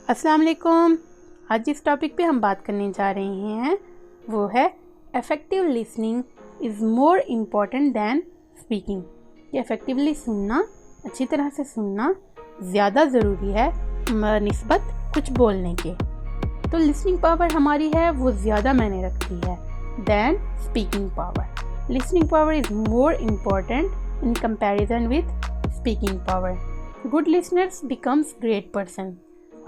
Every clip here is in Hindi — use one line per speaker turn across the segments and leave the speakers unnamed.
अस्सलाम वालेकुम। आज जिस टॉपिक पे हम बात करने जा रहे हैं वो है effective listening is more important than speaking. कि इफ़ेक्टिवली सुनना, अच्छी तरह से सुनना ज़्यादा ज़रूरी है निस्बत कुछ बोलने के। तो लिसनिंग पावर हमारी है वो ज़्यादा मायने रखती है than speaking power. Listening power is more important in comparison with speaking power. Good listeners becomes great person.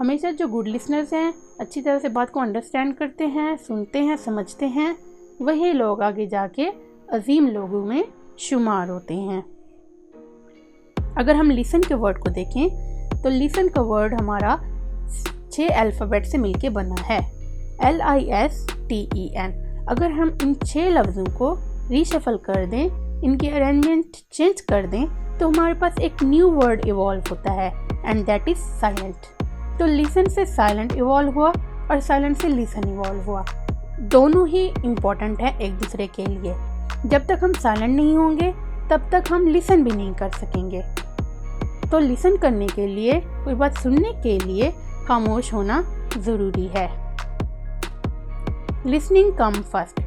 हमेशा जो गुड लिसनर्स हैं, अच्छी तरह से बात को अंडरस्टैंड करते हैं, सुनते हैं, समझते हैं, वही लोग आगे जाके अजीम लोगों में शुमार होते हैं। अगर हम लिसन के वर्ड को देखें तो लिसन का वर्ड हमारा 6 अल्फ़ाबेट से मिलके बना है, LISTEN। अगर हम इन 6 लफ्ज़ों को रीशफल कर दें, इनकी अरेंजमेंट चेंज कर दें, तो हमारे पास एक न्यू वर्ड इवॉल्व होता है एंड दैट इज़ साइलेंट। तो लिसन से साइलेंट इवॉल्व हुआ और साइलेंट से लिसन इवॉल्व हुआ। दोनों ही इम्पॉर्टेंट है एक दूसरे के लिए। जब तक हम साइलेंट नहीं होंगे तब तक हम लिसन भी नहीं कर सकेंगे। तो लिसन करने के लिए, कोई बात सुनने के लिए खामोश होना ज़रूरी है। Listening come first.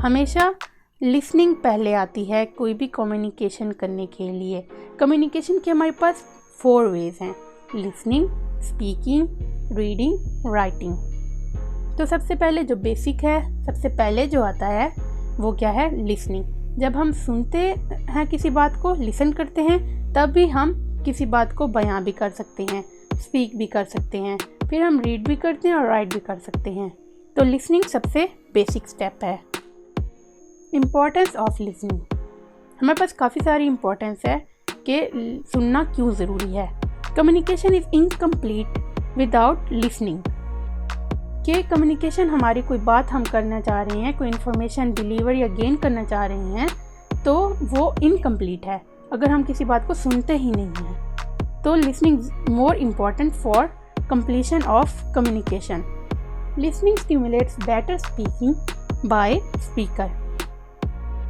हमेशा लिसनिंग पहले आती है कोई भी कम्युनिकेशन करने के लिए। कम्युनिकेशन के हमारे पास 4 वेज हैं, लिसनिंग, स्पीकिंग, रीडिंग, राइटिंग। तो सबसे पहले जो बेसिक है, सबसे पहले जो आता है वो क्या है? लिसनिंग। जब हम सुनते हैं किसी बात को, लिसन करते हैं, तब भी हम किसी बात को बयां भी कर सकते हैं, स्पीक भी कर सकते हैं, फिर हम रीड भी करते हैं और राइट भी कर सकते हैं। तो लिसनिंग सबसे बेसिक स्टेप है। Importance of listening. हमारे पास काफ़ी सारी इम्पॉर्टेंस है कि सुनना क्यों ज़रूरी है। Communication is incomplete without listening. कि कम्युनिकेशन हमारी कोई बात हम करना चाह रहे हैं, कोई इन्फॉर्मेशन डिलीवर या गेन करना चाह रहे हैं, तो वो इनकम्प्लीट है अगर हम किसी बात को सुनते ही नहीं हैं। तो listening more important for completion of communication. Listening stimulates better speaking by speaker.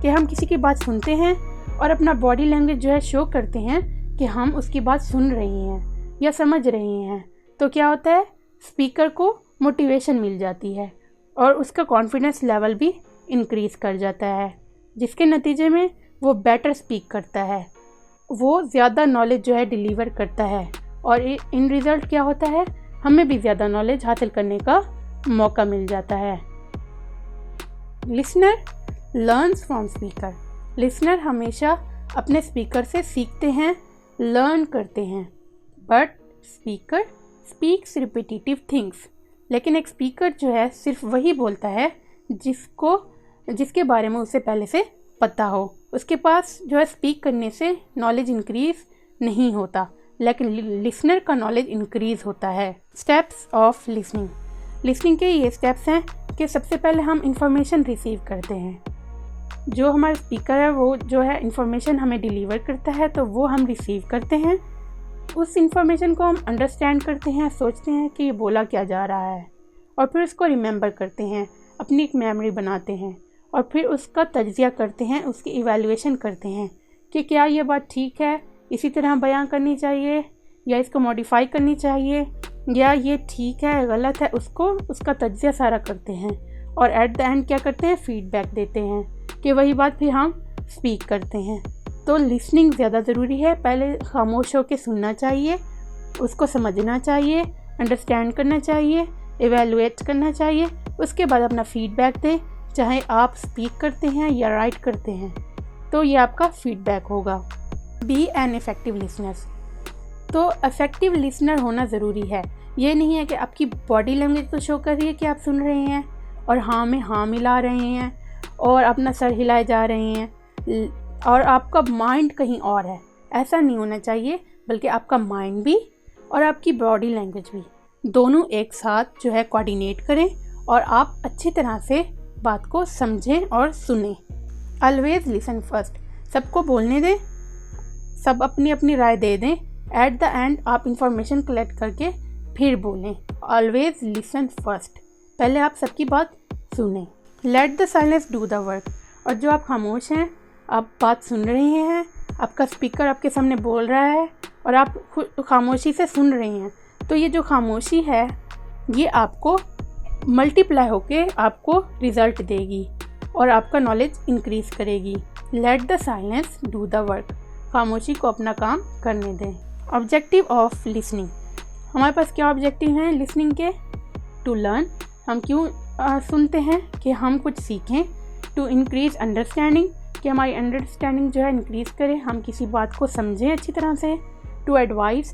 कि हम किसी की बात सुनते हैं और अपना बॉडी लैंग्वेज जो है शो करते हैं कि हम उसकी बात सुन रहे हैं या समझ रहे हैं, तो क्या होता है, स्पीकर को मोटिवेशन मिल जाती है और उसका कॉन्फिडेंस लेवल भी इंक्रीज़ कर जाता है, जिसके नतीजे में वो बेटर स्पीक करता है, वो ज़्यादा नॉलेज जो है डिलीवर करता है और इन रिज़ल्ट क्या होता है, हमें भी ज़्यादा नॉलेज हासिल करने का मौका मिल जाता है। Listener learns from speaker. Listener हमेशा अपने स्पीकर से सीखते हैं, लर्न करते हैं। But speaker speaks repetitive things. लेकिन एक स्पीकर जो है सिर्फ वही बोलता है जिसके बारे में उसे पहले से पता हो। उसके पास जो है स्पीक करने से नॉलेज इंक्रीज़ नहीं होता, लेकिन लिसनर का नॉलेज इंक्रीज़ होता है। Steps of listening. लिसनिंग के ये स्टेप्स हैं कि सबसे पहले हम इंफॉर्मेशन रिसीव करते हैं। जो हमारा स्पीकर है वो जो है इंफॉर्मेशन हमें डिलीवर करता है, तो वो हम रिसीव करते हैं। उस इंफॉर्मेशन को हम अंडरस्टैंड करते हैं, सोचते हैं कि ये बोला क्या जा रहा है, और फिर उसको रिमेंबर करते हैं, अपनी एक मेमोरी बनाते हैं, और फिर उसका तज्ज़िया करते हैं, उसकी इवैल्यूएशन करते हैं कि क्या ये बात ठीक है, इसी तरह बयां करनी चाहिए या इसको मॉडिफाई करनी चाहिए, या ये ठीक है गलत है, उसका तज्ज़िया सारा करते हैं। और एट द एंड क्या करते हैं, फीडबैक देते हैं कि वही बात फिर हम स्पीक करते हैं। तो लिसनिंग ज़्यादा ज़रूरी है। पहले खामोश होकर सुनना चाहिए, उसको समझना चाहिए, अंडरस्टैंड करना चाहिए, इवैल्यूएट करना चाहिए, उसके बाद अपना फीडबैक दें, चाहे आप स्पीक करते हैं या राइट करते हैं, तो ये आपका फीडबैक होगा। Be an effective listeners. तो इफ़ेक्टिव लिसनर होना ज़रूरी है। ये नहीं है कि आपकी बॉडी लैंग्वेज तो शो कर रही है कि आप सुन रहे हैं और हाँ में हाँ मिला रहे हैं और अपना सर हिलाए जा रहे हैं और आपका माइंड कहीं और है। ऐसा नहीं होना चाहिए, बल्कि आपका माइंड भी और आपकी बॉडी लैंग्वेज भी दोनों एक साथ जो है कोऑर्डिनेट करें और आप अच्छी तरह से बात को समझें और सुनें। Always listen first. सबको बोलने दें, सब अपनी अपनी राय दे दें, एट द एंड आप इंफॉर्मेशन कलेक्ट करके फिर बोलें। Always listen first. पहले आप सबकी बात सुनें। Let the silence do the work. और जो आप खामोश हैं, आप बात सुन रहे हैं, आपका स्पीकर आपके सामने बोल रहा है और आप खामोशी से सुन रहे हैं, तो ये जो खामोशी है ये आपको मल्टीप्लाई होके आपको रिज़ल्ट देगी और आपका नॉलेज इंक्रीज़ करेगी। Let the silence do the work. खामोशी को अपना काम करने दें। ऑब्जेक्टिव ऑफ लिसनिंग, हमारे पास क्या ऑब्जेक्टिव हैं लिसनिंग के? टू लर्न, हम क्यों सुनते हैं? कि हम कुछ सीखें। टू इंक्रीज़ अंडरस्टैंडिंग, कि हमारी अंडरस्टैंडिंग जो है इंक्रीज़ करें, हम किसी बात को समझें अच्छी तरह से। टू एडवाइस,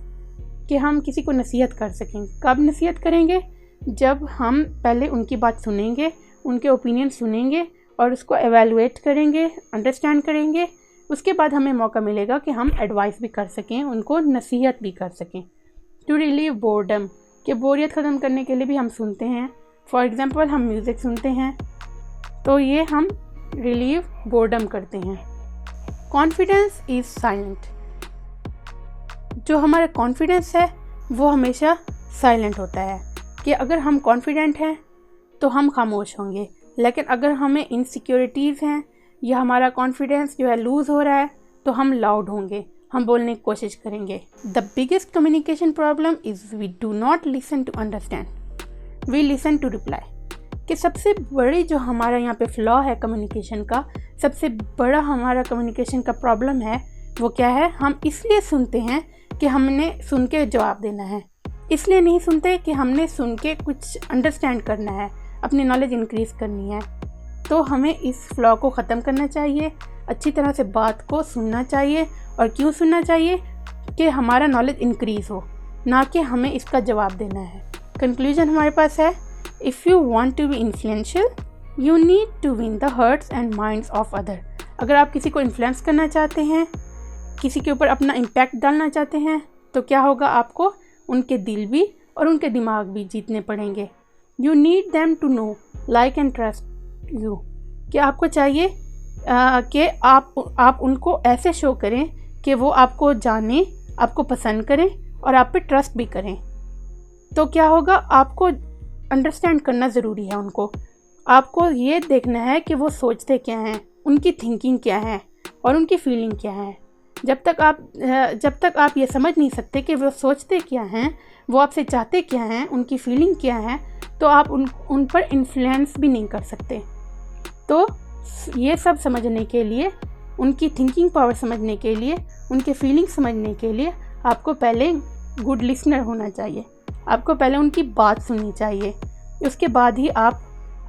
कि हम किसी को नसीहत कर सकें। कब नसीहत करेंगे? जब हम पहले उनकी बात सुनेंगे, उनके ओपिनियन सुनेंगे और उसको एवेलुएट करेंगे, अंडरस्टैंड करेंगे। उसके बाद हमें मौका मिलेगा कि हम एडवाइस भी कर सकें, उनको नसीहत भी कर सकें। टू रिलीव बोर्डम, कि बोरियत ख़त्म करने के लिए भी हम सुनते हैं। फॉर एग्ज़ाम्पल हम म्यूज़िक सुनते हैं, तो ये हम रिलीव बोर्डम करते हैं। कॉन्फिडेंस इज़ साइलेंट, जो हमारा कॉन्फिडेंस है वो हमेशा साइलेंट होता है। कि अगर हम कॉन्फिडेंट हैं तो हम खामोश होंगे, लेकिन अगर हमें इनसिक्योरिटीज़ हैं या हमारा कॉन्फिडेंस जो है लूज़ हो रहा है तो हम लाउड होंगे, हम बोलने की कोशिश करेंगे। The biggest communication problem is we do not listen to understand, we listen to reply. कि सबसे बड़ी जो हमारा यहाँ पे फ्लॉ है कम्युनिकेशन का, सबसे बड़ा हमारा कम्युनिकेशन का प्रॉब्लम है वो क्या है? हम इसलिए सुनते हैं कि हमने सुन के जवाब देना है, इसलिए नहीं सुनते कि हमने सुन के कुछ अंडरस्टैंड करना है, अपनी नॉलेज इंक्रीज़ करनी है। तो हमें इस फ्लॉ को ख़त्म करना चाहिए, अच्छी तरह से बात को सुनना चाहिए। और क्यों सुनना चाहिए? कि हमारा नॉलेज इंक्रीज़ हो, ना कि हमें इसका जवाब देना है। कंक्लूजन हमारे पास है, if you want to be influential you need to win the hearts and minds of other. अगर आप किसी को इन्फ्लुएंस करना चाहते हैं, किसी के ऊपर अपना इम्पैक्ट डालना चाहते हैं, तो क्या होगा? आपको उनके दिल भी और उनके दिमाग भी जीतने पड़ेंगे। You need them to know like and trust you, कि आपको चाहिए कि आप उनको ऐसे शो करें कि वो आपको जाने, आपको पसंद करें और आप पे ट्रस्ट भी करें। तो क्या होगा? आपको अंडरस्टैंड करना ज़रूरी है उनको। आपको ये देखना है कि वो सोचते क्या हैं, उनकी थिंकिंग क्या है और उनकी फीलिंग क्या है। जब तक आप ये समझ नहीं सकते कि वो सोचते क्या हैं, वो आपसे चाहते क्या हैं, उनकी फीलिंग क्या है, तो आप उन पर इन्फ्लुएंस भी नहीं कर सकते। तो ये सब समझने के लिए, उनकी थिंकिंग पावर समझने के लिए, उनके फीलिंग समझने के लिए आपको पहले गुड लिसनर होना चाहिए। आपको पहले उनकी बात सुननी चाहिए, उसके बाद ही आप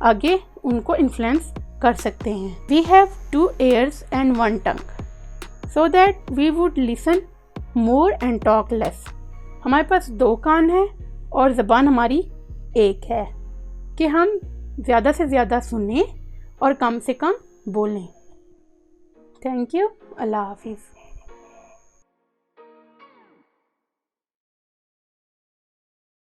आगे उनको इन्फ्लुएंस कर सकते हैं। We have 2 ears and 1 tongue so that we would listen more and talk less। हमारे पास 2 कान हैं और ज़बान हमारी एक है, कि हम ज़्यादा से ज़्यादा सुनें और कम से कम बोलें। Thank you. अल्लाह हाफिज़।